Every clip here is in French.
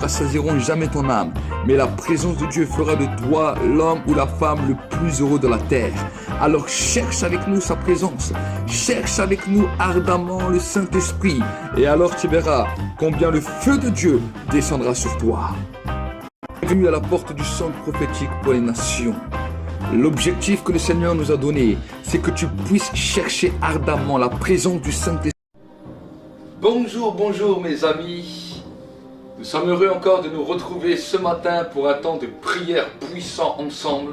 rassasieront jamais ton âme, mais la présence de Dieu fera de toi l'homme ou la femme le plus heureux de la terre. Alors cherche avec nous sa présence, cherche avec nous ardemment le Saint-Esprit, et alors tu verras combien le feu de Dieu descendra sur toi. Bienvenue à la porte du centre prophétique pour les nations. L'objectif que le Seigneur nous a donné, c'est que tu puisses chercher ardemment la présence du Saint-Esprit. Bonjour, bonjour mes amis. Nous sommes heureux encore de nous retrouver ce matin pour un temps de prière puissant ensemble.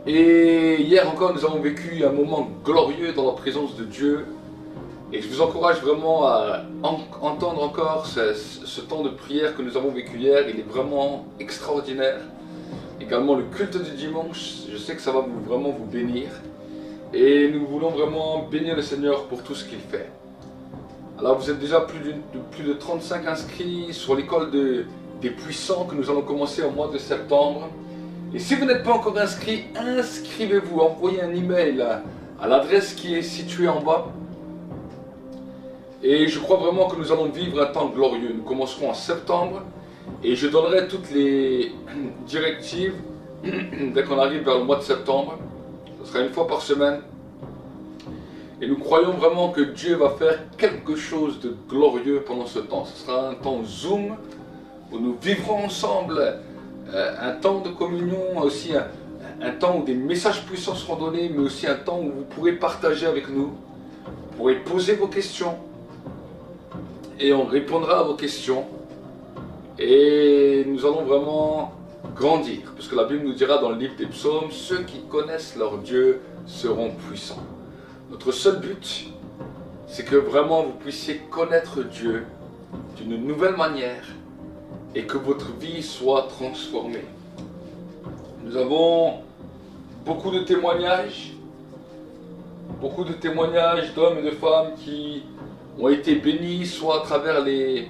Et hier encore, nous avons vécu un moment glorieux dans la présence de Dieu. Et je vous encourage vraiment à entendre encore ce temps de prière que nous avons vécu hier. Il est vraiment extraordinaire. Également le culte du dimanche, je sais que ça va vraiment vous bénir. Et nous voulons vraiment bénir le Seigneur pour tout ce qu'il fait. Alors vous êtes déjà plus de 35 inscrits sur l'école des puissants que nous allons commencer au mois de septembre. Et si vous n'êtes pas encore inscrit, inscrivez-vous, envoyez un email à l'adresse qui est située en bas. Et je crois vraiment que nous allons vivre un temps glorieux. Nous commencerons en septembre et je donnerai toutes les directives dès qu'on arrive vers le mois de septembre. Ce sera une fois par semaine. Et nous croyons vraiment que Dieu va faire quelque chose de glorieux pendant ce temps. Ce sera un temps Zoom où nous vivrons ensemble un temps de communion, aussi un temps où des messages puissants seront donnés, mais aussi un temps où vous pourrez partager avec nous. Vous pourrez poser vos questions et on répondra à vos questions. Et nous allons vraiment grandir, parce que la Bible nous dira dans le livre des psaumes, ceux qui connaissent leur Dieu seront puissants. Notre seul but, c'est que vraiment vous puissiez connaître Dieu d'une nouvelle manière et que votre vie soit transformée. Nous avons beaucoup de témoignages d'hommes et de femmes qui ont été bénis, soit à travers les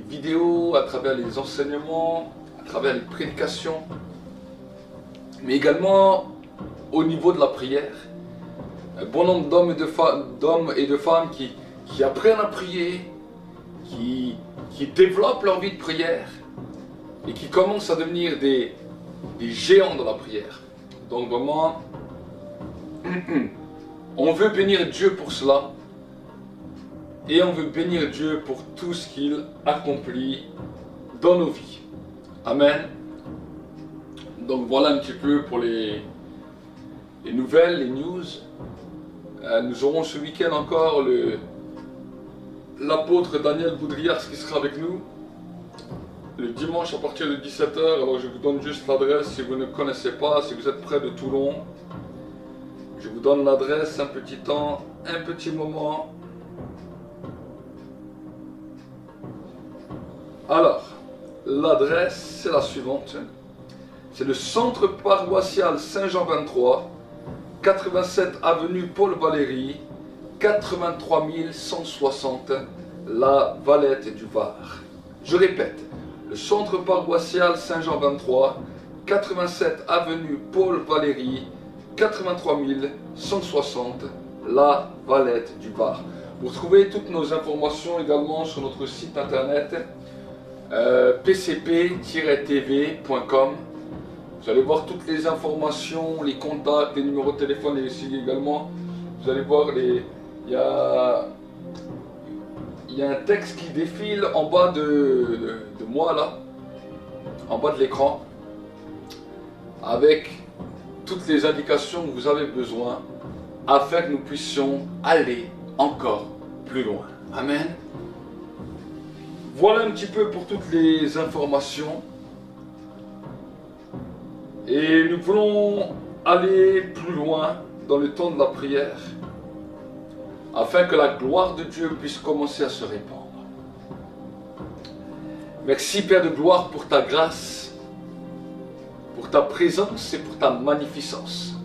vidéos, à travers les enseignements, à travers les prédications, mais également au niveau de la prière. Un bon nombre d'hommes et de femmes qui apprennent à prier, qui développent leur vie de prière et qui commencent à devenir des géants de la prière. Donc vraiment, on veut bénir Dieu pour cela et on veut bénir Dieu pour tout ce qu'il accomplit dans nos vies. Amen. Donc voilà un petit peu pour les nouvelles, les news. Nous aurons ce week-end encore l'apôtre Daniel Boudrias qui sera avec nous le dimanche à partir de 17 h. Alors je vous donne juste l'adresse si vous ne connaissez pas, si vous êtes près de Toulon. Je vous donne l'adresse, un petit temps, un petit moment. Alors, l'adresse c'est la suivante. C'est le centre paroissial Saint-Jean 23, 87 avenue Paul Valéry, 83 160, La Valette du Var. Je répète, le centre paroissial Saint-Jean 23, 87 avenue Paul Valéry, 83 160, La Valette du Var. Vous retrouvez toutes nos informations également sur notre site internet pcp-tv.com. Vous allez voir toutes les informations, les contacts, les numéros de téléphone et ici également. Vous allez voir, il y a un texte qui défile en bas de moi là, en bas de l'écran, avec toutes les indications que vous avez besoin afin que nous puissions aller encore plus loin. Amen. Voilà un petit peu pour toutes les informations. Et nous voulons aller plus loin dans le temps de la prière, afin que la gloire de Dieu puisse commencer à se répandre. Merci Père de gloire pour ta grâce, pour ta présence et pour ta magnificence.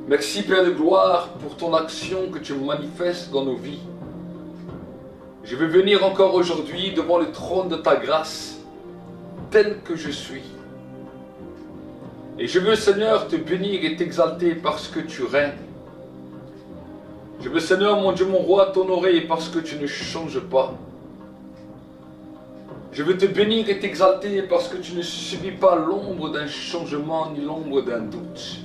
Merci Père de gloire pour ton action que tu manifestes dans nos vies. Je veux venir encore aujourd'hui devant le trône de ta grâce, tel que je suis. Et je veux, Seigneur, te bénir et t'exalter parce que tu règnes. Je veux, Seigneur, mon Dieu, mon roi, t'honorer parce que tu ne changes pas. Je veux te bénir et t'exalter parce que tu ne subis pas l'ombre d'un changement ni l'ombre d'un doute.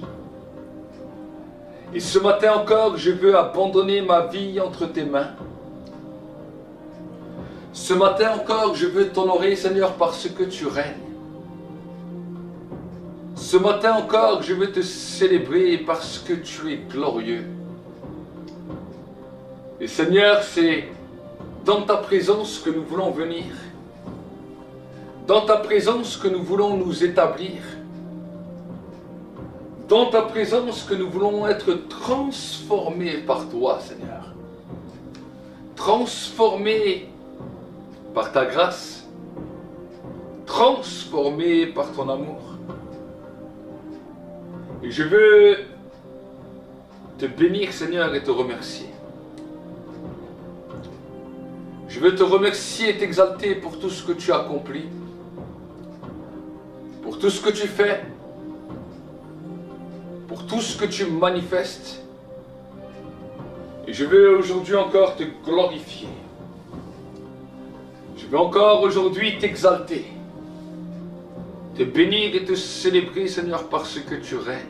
Et ce matin encore, je veux abandonner ma vie entre tes mains. Ce matin encore, je veux t'honorer, Seigneur, parce que tu règnes. Ce matin encore, je veux te célébrer parce que tu es glorieux. Et Seigneur, c'est dans ta présence que nous voulons venir. Dans ta présence que nous voulons nous établir. Dans ta présence que nous voulons être transformés par toi, Seigneur. Transformés par ta grâce. Transformés par ton amour. Et je veux te bénir, Seigneur, et te remercier. Je veux te remercier et t'exalter pour tout ce que tu as accompli. Pour tout ce que tu fais, pour tout ce que tu manifestes. Et je veux aujourd'hui encore te glorifier. Je veux encore aujourd'hui t'exalter, te bénir et te célébrer, Seigneur, parce que tu règnes.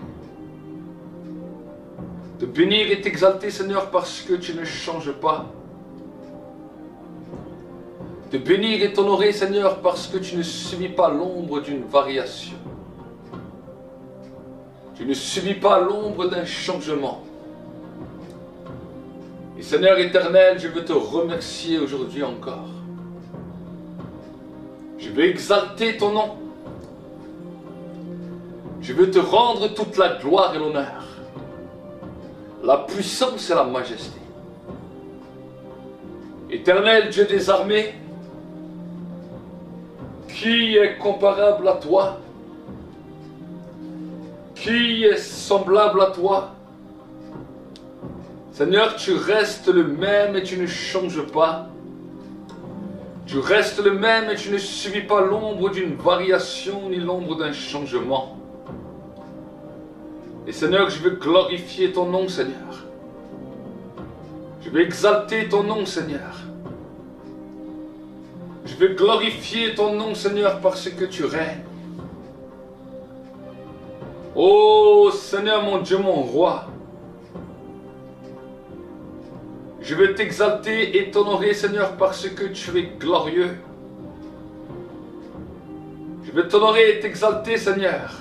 Te bénir et t'exalter, Seigneur, parce que tu ne changes pas. Te bénir et t'honorer, Seigneur, parce que tu ne subis pas l'ombre d'une variation. Tu ne subis pas l'ombre d'un changement. Et Seigneur éternel, je veux te remercier aujourd'hui encore. Je veux exalter ton nom. Je veux te rendre toute la gloire et l'honneur, la puissance et la majesté. Éternel Dieu des armées, qui est comparable à toi? Qui est semblable à toi? Seigneur, tu restes le même et tu ne changes pas. Tu restes le même et tu ne subis pas l'ombre d'une variation ni l'ombre d'un changement. Et Seigneur, je veux glorifier ton nom, Seigneur. Je veux exalter ton nom, Seigneur. Je veux glorifier ton nom, Seigneur, parce que tu règnes. Oh Seigneur, mon Dieu, mon roi. Je veux t'exalter et t'honorer, Seigneur, parce que tu es glorieux. Je veux t'honorer et t'exalter, Seigneur,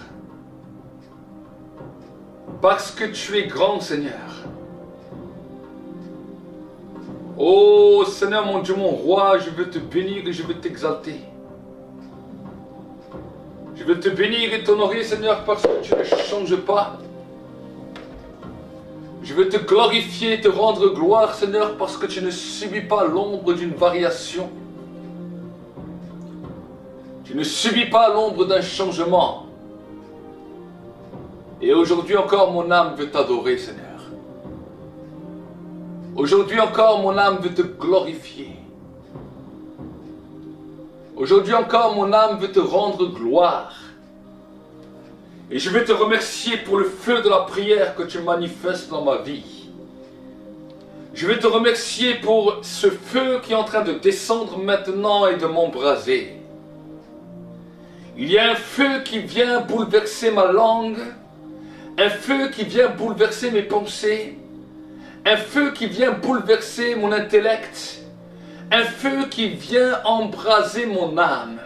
parce que tu es grand, Seigneur. Oh Seigneur, mon Dieu, mon roi, je veux te bénir et je veux t'exalter. Je veux te bénir et t'honorer, Seigneur, parce que tu ne changes pas. Je veux te glorifier et te rendre gloire, Seigneur, parce que tu ne subis pas l'ombre d'une variation. Tu ne subis pas l'ombre d'un changement. Et aujourd'hui encore, mon âme veut t'adorer, Seigneur. Aujourd'hui encore, mon âme veut te glorifier. Aujourd'hui encore, mon âme veut te rendre gloire. Et je veux te remercier pour le feu de la prière que tu manifestes dans ma vie. Je veux te remercier pour ce feu qui est en train de descendre maintenant et de m'embraser. Il y a un feu qui vient bouleverser ma langue, un feu qui vient bouleverser mes pensées, un feu qui vient bouleverser mon intellect, un feu qui vient embraser mon âme.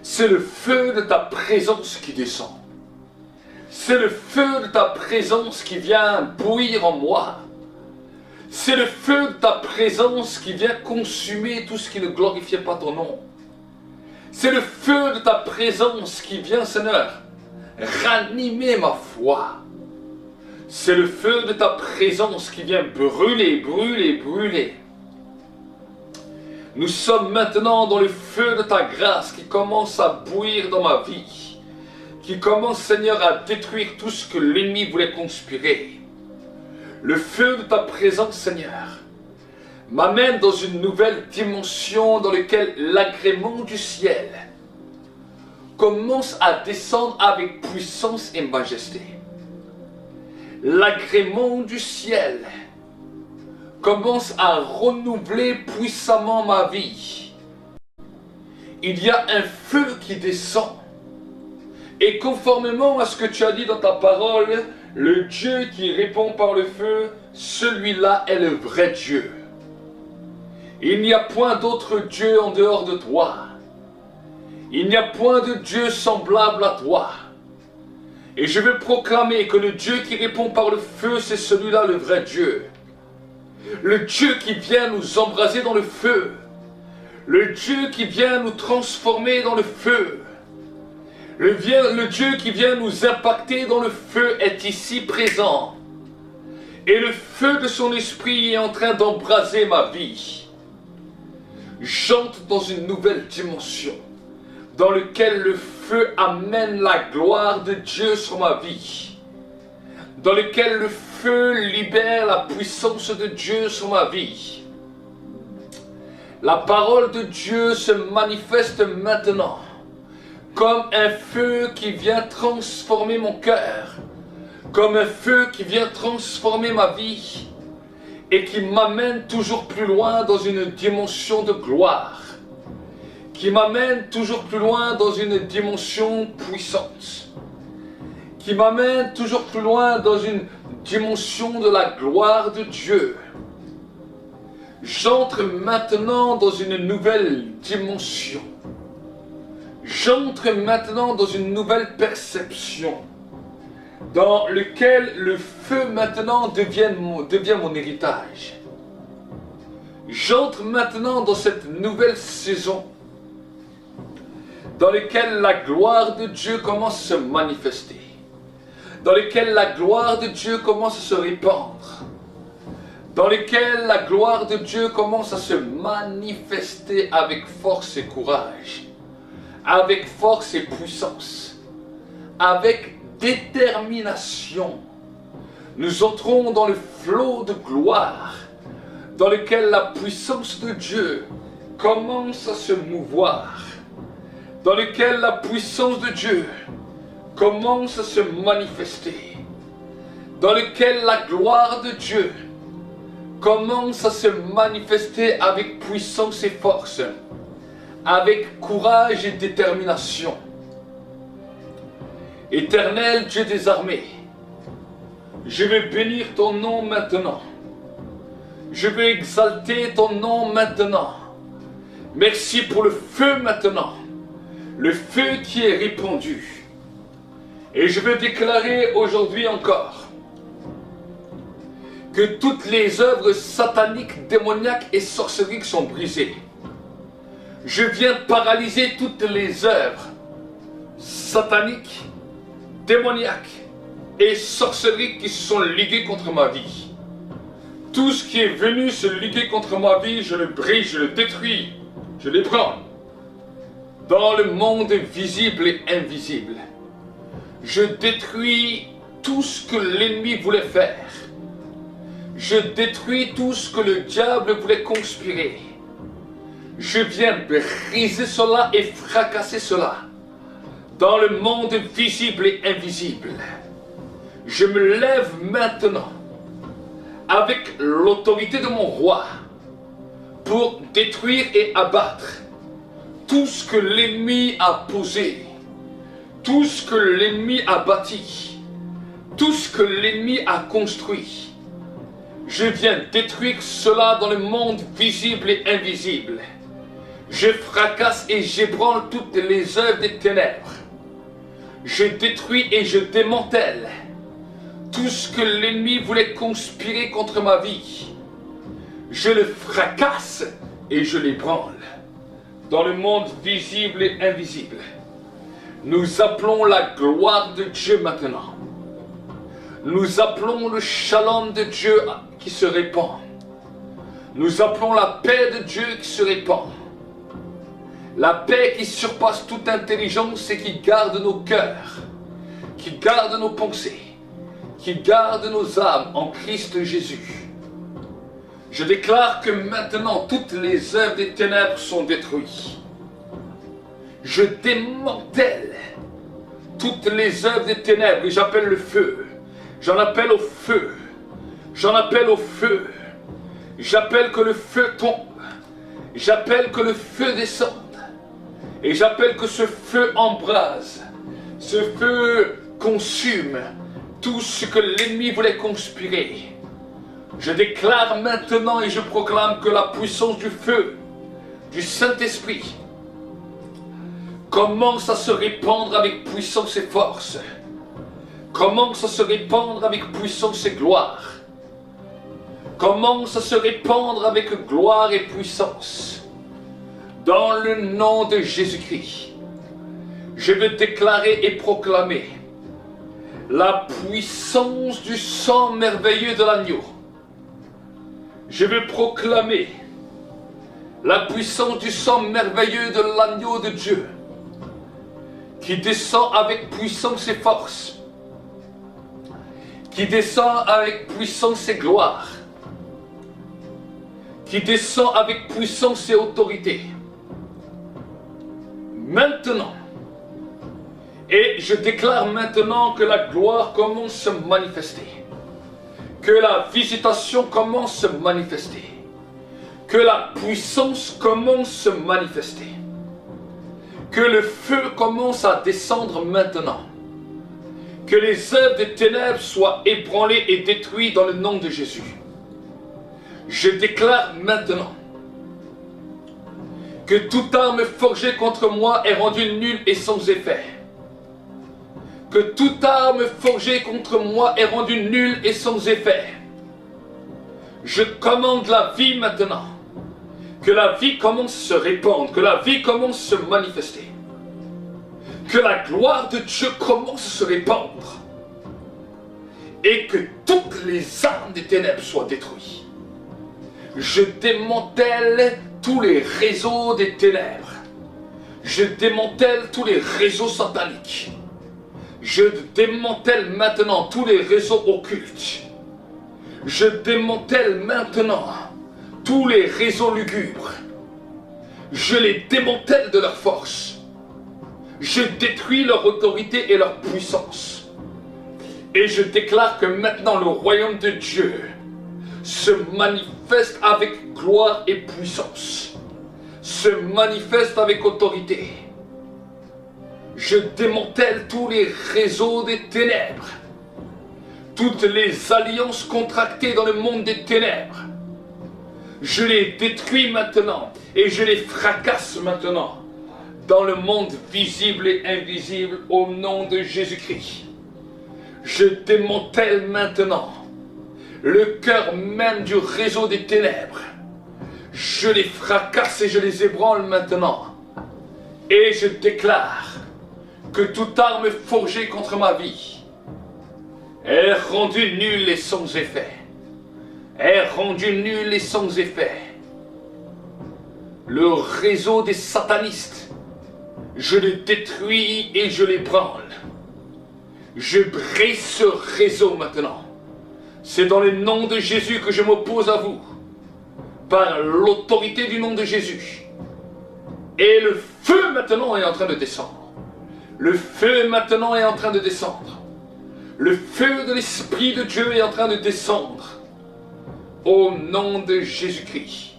C'est le feu de ta présence qui descend. C'est le feu de ta présence qui vient bouillir en moi. C'est le feu de ta présence qui vient consumer tout ce qui ne glorifiait pas ton nom. C'est le feu de ta présence qui vient, Seigneur, ranimer ma foi. C'est le feu de ta présence qui vient brûler, brûler, brûler. Nous sommes maintenant dans le feu de ta grâce qui commence à bouillir dans ma vie. Qui commence, Seigneur, à détruire tout ce que l'ennemi voulait conspirer. Le feu de ta présence, Seigneur, m'amène dans une nouvelle dimension dans laquelle l'agrément du ciel commence à descendre avec puissance et majesté. L'agrément du ciel commence à renouveler puissamment ma vie. Il y a un feu qui descend. Et conformément à ce que tu as dit dans ta parole, le Dieu qui répond par le feu, celui-là est le vrai Dieu. Il n'y a point d'autre Dieu en dehors de toi. Il n'y a point de Dieu semblable à toi. Et je veux proclamer que le Dieu qui répond par le feu, c'est celui-là le vrai Dieu. Le Dieu qui vient nous embraser dans le feu. Le Dieu qui vient nous transformer dans le feu. Le Dieu qui vient nous impacter dans le feu est ici présent. Et le feu de son esprit est en train d'embraser ma vie. J'entre dans une nouvelle dimension, dans laquelle le feu amène la gloire de Dieu sur ma vie. Dans lequel le feu libère la puissance de Dieu sur ma vie. La parole de Dieu se manifeste maintenant comme un feu qui vient transformer mon cœur, comme un feu qui vient transformer ma vie et qui m'amène toujours plus loin dans une dimension de gloire, qui m'amène toujours plus loin dans une dimension puissante, qui m'amène toujours plus loin dans une dimension de la gloire de Dieu. J'entre maintenant dans une nouvelle dimension. J'entre maintenant dans une nouvelle perception, dans lequel le feu maintenant devient mon héritage. J'entre maintenant dans cette nouvelle saison, dans laquelle la gloire de Dieu commence à se manifester, dans laquelle la gloire de Dieu commence à se répandre, dans laquelle la gloire de Dieu commence à se manifester avec force et courage, avec force et puissance, avec détermination. Nous entrons dans le flot de gloire, dans lequel la puissance de Dieu commence à se mouvoir, dans lequel la puissance de Dieu commence à se manifester, dans lequel la gloire de Dieu commence à se manifester avec puissance et force, avec courage et détermination. Éternel Dieu des armées, je vais bénir ton nom maintenant. Je vais exalter ton nom maintenant. Merci pour le feu maintenant. Le feu qui est répandu. Et je veux déclarer aujourd'hui encore que toutes les œuvres sataniques, démoniaques et sorceriques sont brisées. Je viens paralyser toutes les œuvres sataniques, démoniaques et sorceriques qui se sont liguées contre ma vie. Tout ce qui est venu se liguer contre ma vie, je le brise, je le détruis, je l'ébranle. Dans le monde visible et invisible, je détruis tout ce que l'ennemi voulait faire. Je détruis tout ce que le diable voulait conspirer. Je viens briser cela et fracasser cela. Dans le monde visible et invisible, je me lève maintenant avec l'autorité de mon roi pour détruire et abattre tout ce que l'ennemi a posé, tout ce que l'ennemi a bâti, tout ce que l'ennemi a construit. Je viens détruire cela dans le monde visible et invisible. Je fracasse et j'ébranle toutes les œuvres des ténèbres. Je détruis et je démantèle tout ce que l'ennemi voulait conspirer contre ma vie. Je le fracasse et je l'ébranle. Dans le monde visible et invisible, nous appelons la gloire de Dieu maintenant. Nous appelons le shalom de Dieu qui se répand. Nous appelons la paix de Dieu qui se répand. La paix qui surpasse toute intelligence et qui garde nos cœurs, qui garde nos pensées, qui garde nos âmes en Christ Jésus. Je déclare que maintenant toutes les œuvres des ténèbres sont détruites. Je démantèle toutes les œuvres des ténèbres et j'appelle le feu. J'en appelle au feu. J'en appelle au feu. J'appelle que le feu tombe. J'appelle que le feu descende. Et j'appelle que ce feu embrase. Ce feu consume tout ce que l'ennemi voulait conspirer. Je déclare maintenant et je proclame que la puissance du feu, du Saint-Esprit, commence à se répandre avec puissance et force. Commence à se répandre avec puissance et gloire. Commence à se répandre avec gloire et puissance. Dans le nom de Jésus-Christ, je veux déclarer et proclamer la puissance du sang merveilleux de l'agneau. Je veux proclamer la puissance du sang merveilleux de l'agneau de Dieu qui descend avec puissance et force, qui descend avec puissance et gloire, qui descend avec puissance et autorité. Maintenant, et je déclare maintenant que la gloire commence à se manifester, que la visitation commence à se manifester, que la puissance commence à se manifester, que le feu commence à descendre maintenant, que les œuvres des ténèbres soient ébranlées et détruites dans le nom de Jésus. Je déclare maintenant que toute arme forgée contre moi est rendue nulle et sans effet. Que toute arme forgée contre moi est rendue nulle et sans effet. Je commande la vie maintenant. Que la vie commence à se répandre, que la vie commence à se manifester. Que la gloire de Dieu commence à se répandre. Et que toutes les armes des ténèbres soient détruites. Je démantèle tous les réseaux des ténèbres. Je démantèle tous les réseaux sataniques. Je démantèle maintenant tous les réseaux occultes. Je démantèle maintenant tous les réseaux lugubres. Je les démantèle de leur force. Je détruis leur autorité et leur puissance. Et je déclare que maintenant le royaume de Dieu se manifeste avec gloire et puissance, se manifeste avec autorité. Je démantèle tous les réseaux des ténèbres, toutes les alliances contractées dans le monde des ténèbres. Je les détruis maintenant et je les fracasse maintenant dans le monde visible et invisible au nom de Jésus-Christ. Je démantèle maintenant le cœur même du réseau des ténèbres. Je les fracasse et je les ébranle maintenant. Et je déclare que toute arme forgée contre ma vie est rendue nulle et sans effet. Est rendue nulle et sans effet. Le réseau des satanistes, je le détruis et je l'ébranle. Je brise ce réseau maintenant. C'est dans le nom de Jésus que je m'oppose à vous, par l'autorité du nom de Jésus. Et le feu maintenant est en train de descendre. Le feu maintenant est en train de descendre. Le feu de l'Esprit de Dieu est en train de descendre. Au nom de Jésus-Christ,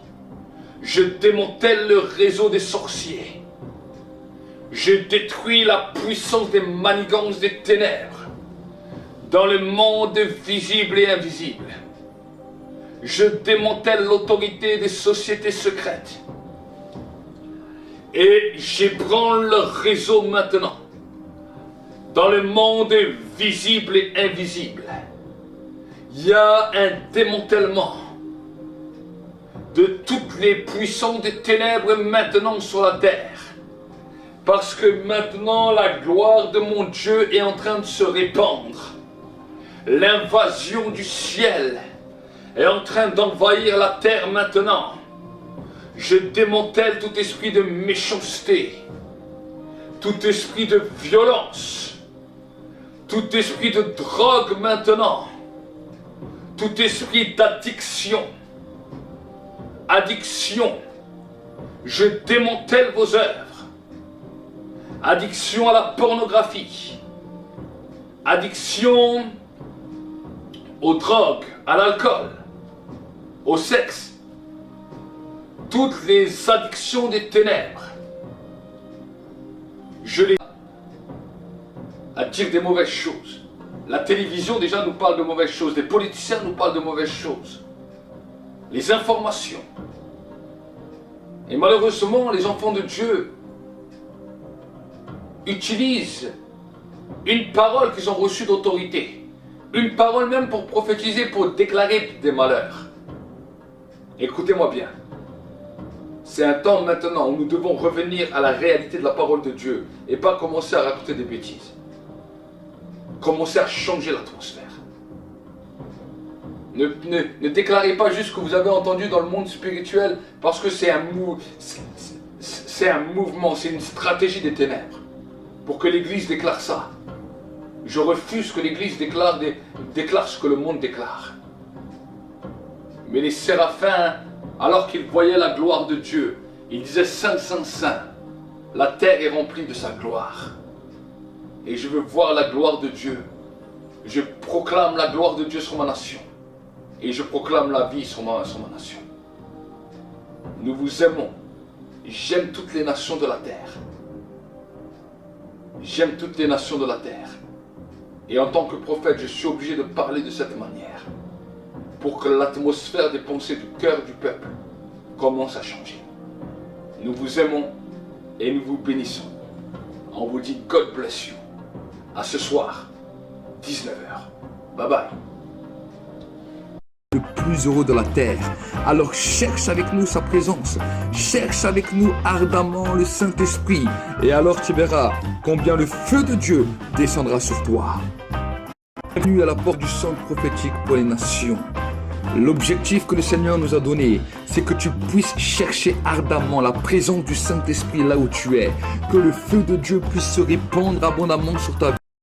je démantèle le réseau des sorciers. Je détruis la puissance des manigances des ténèbres dans le monde visible et invisible. Je démantèle l'autorité des sociétés secrètes. Et j'ébranle leur réseau maintenant. Dans le monde visible et invisible, il y a un démantèlement de toutes les puissances des ténèbres maintenant sur la terre. Parce que maintenant la gloire de mon Dieu est en train de se répandre. L'invasion du ciel est en train d'envahir la terre maintenant. Je démantèle tout esprit de méchanceté, tout esprit de violence, tout esprit de drogue maintenant, tout esprit d'addiction. Addiction, je démantèle vos œuvres. Addiction à la pornographie, addiction aux drogues, à l'alcool, au sexe, toutes les addictions des ténèbres, je les à dire des mauvaises choses. La télévision déjà nous parle de mauvaises choses, les politiciens nous parlent de mauvaises choses, les informations. Et malheureusement, les enfants de Dieu utilisent une parole qu'ils ont reçue d'autorité, une parole même pour prophétiser, pour déclarer des malheurs. Écoutez-moi bien. C'est un temps maintenant où nous devons revenir à la réalité de la parole de Dieu et pas commencer à raconter des bêtises. Commencer à changer l'atmosphère. Ne déclarez pas juste ce que vous avez entendu dans le monde spirituel parce que c'est un mouvement, c'est une stratégie des ténèbres pour que l'Église déclare ça. Je refuse que l'Église déclare ce que le monde déclare. Mais les séraphins, alors qu'ils voyaient la gloire de Dieu, ils disaient Saint, Saint, Saint, la terre est remplie de sa gloire. Et je veux voir la gloire de Dieu. Je proclame la gloire de Dieu sur ma nation. Et je proclame la vie sur ma nation. Nous vous aimons. J'aime toutes les nations de la terre. J'aime toutes les nations de la terre. Et en tant que prophète, je suis obligé de parler de cette manière. Pour que l'atmosphère des pensées du cœur du peuple commence à changer. Nous vous aimons et nous vous bénissons. On vous dit God bless you. À ce soir, 19h. Bye bye. Le plus heureux de la terre. Alors cherche avec nous sa présence. Cherche avec nous ardemment le Saint-Esprit. Et alors tu verras combien le feu de Dieu descendra sur toi. Bienvenue à la porte du centre prophétique pour les nations. L'objectif que le Seigneur nous a donné, c'est que tu puisses chercher ardemment la présence du Saint-Esprit là où tu es. Que le feu de Dieu puisse se répandre abondamment sur ta vie.